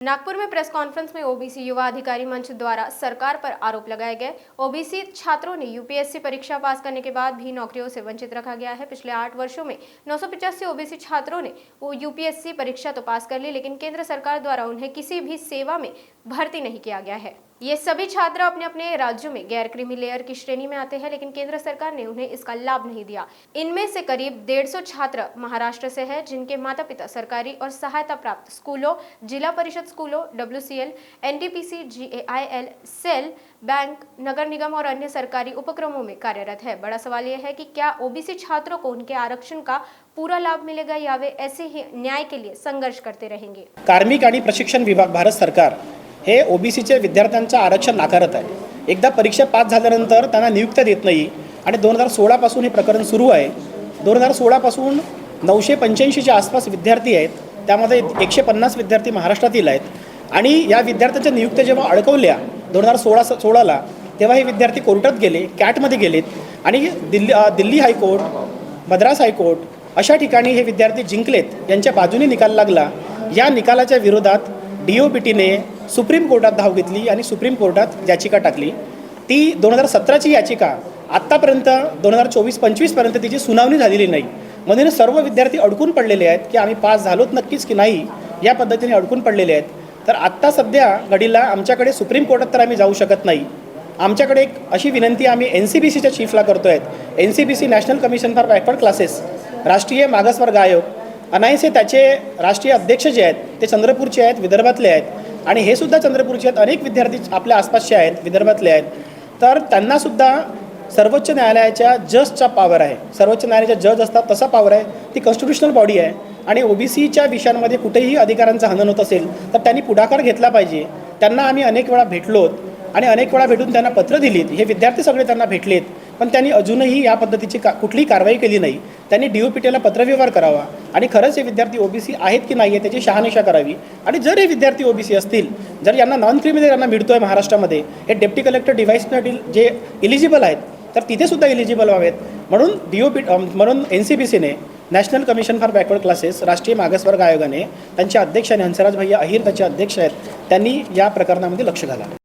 नागपुर में press conference में OBC युवा अधिकारी मंच द्वारा सरकार पर आरोप लगाए गए। ओबीसी छात्रों ने यूपीएससी परीक्षा पास करने के बाद भी नौकरियों से वंचित रखा गया है। पिछले 8 वर्षों में 985 ओबीसी छात्रों ने यूपीएससी परीक्षा तो पास कर ली, लेकिन केंद्र सरकार द्वारा उन्हें किसी भी सेवा में भर्ती नहीं किया गया है। ये सभी छात्र अपने अपने राज्यों में गैर क्रीमी लेयर की श्रेणी में आते हैं, लेकिन केंद्र सरकार ने उन्हें इसका लाभ नहीं दिया। इनमें से करीब 150 छात्र महाराष्ट्र से हैं, जिनके माता पिता सरकारी और सहायता प्राप्त स्कूलों, जिला परिषद स्कूलों, WCL, NTPC, GAIL, SAIL, bank, नगर निगम और अन्य सरकारी उपक्रमों में कार्यरत है। बड़ा सवाल यह है कि क्या ओबीसी छात्रों को उनके आरक्षण का पूरा लाभ मिलेगा या वे ऐसे ही न्याय के लिए संघर्ष करते रहेंगे। कार्मिक आणि प्रशिक्षण विभाग भारत सरकार हे ओबीसीचे विद्यार्थ्यांचं आरक्षण नाकारत आहे। एकदा परीक्षा पास झाल्यानंतर त्यांना नियुक्त्या देत नाही आणि 2016 पासून हे प्रकरण सुरू आहे। 2016 पासून 985 च्या आसपास विद्यार्थी आहेत, त्यामध्ये 150 विद्यार्थी महाराष्ट्रातील आहेत आणि या विद्यार्थ्यांच्या नियुक्त्या जेव्हा अडकवल्या 2016 ला, तेव्हा हे विद्यार्थी कोर्टात गेले, कॅटमध्ये गेलेत आणि दिल्ली हायकोर्ट, मद्रास हायकोर्ट अशा ठिकाणी हे विद्यार्थी जिंकलेत। यांच्या बाजूने निकाल लागला। या निकालाच्या विरोधात DOPTने सुप्रीम कोर्टात धाव घेतली आणि सुप्रीम कोर्टात याचिका टाकली। ती 2017 ची याचिका आतापर्यंत 2024-25 पर्यंत तिची सुनावणी झालेली नाही। म्हणून सर्व विद्यार्थी अडकून पडलेले आहेत की आम्ही पास झालोत नक्कीच की नाही, या पद्धतीने अडकून पडलेले आहेत। तर आता सध्या घडीला आमच्याकडे सुप्रीम कोर्टात तर आम्ही जाऊ शकत नाही। आमच्याकडे एक अशी विनंती आम्ही NCBCच्या चीफला करतोय। NCBC national commission for backward classes, राष्ट्रीय मागासवर्ग आयोग, अनायसे त्याचे राष्ट्रीय अध्यक्ष जे आहेत ते चंद्रपूरचे आहेत, विदर्भातले आहेत आणि हे सुद्धा चंद्रपूरचे आहेत। अनेक विद्यार्थी आपल्या आसपासचे आहेत, विदर्भातले आहेत। तर त्यांना सुद्धा सर्वोच्च न्यायालयाच्या जजचा पॉवर आहे। सर्वोच्च न्यायालयाचे जज असतात तसा पॉवर आहे। ती कॉन्स्टिट्यूशनल बॉडी आहे आणि ओबीसीच्या विषयांमध्ये कुठेही अधिकारांचं हनन होत असेल तर त्यांनी पुढाकार घेतला पाहिजे। त्यांना आम्ही अनेक वेळा भेटलोत आणि अनेक वेळा भेटून त्यांना पत्र दिलीत। हे विद्यार्थी सगळे त्यांना भेटलेत, पण त्यांनी अजूनही या पद्धतीची कुठलीही कारवाई केली नाही। त्यांनी DOPTला पत्रव्यवहार करावा आणि खरंच हे विद्यार्थी ओबीसी आहेत की नाही त्याची शहानिशा करावी। आणि जर हे विद्यार्थी ओबीसी असतील, जर यांना नॉन क्रिमिनल यांना मिळतोय महाराष्ट्रामध्ये, हे डेप्टी कलेक्टर डिव्हाइससाठी जे इलिजिबल आहेत तर तिथे सुद्धा इलिजिबल व्हावेत। म्हणून NCBCने national commission for backward classes, राष्ट्रीय मागासवर्ग आयोगाने त्यांचे अध्यक्ष आणि हंसराज भैया अहिर त्याचे अध्यक्ष आहेत, त्यांनी या प्रकरणामध्ये लक्ष घालावे।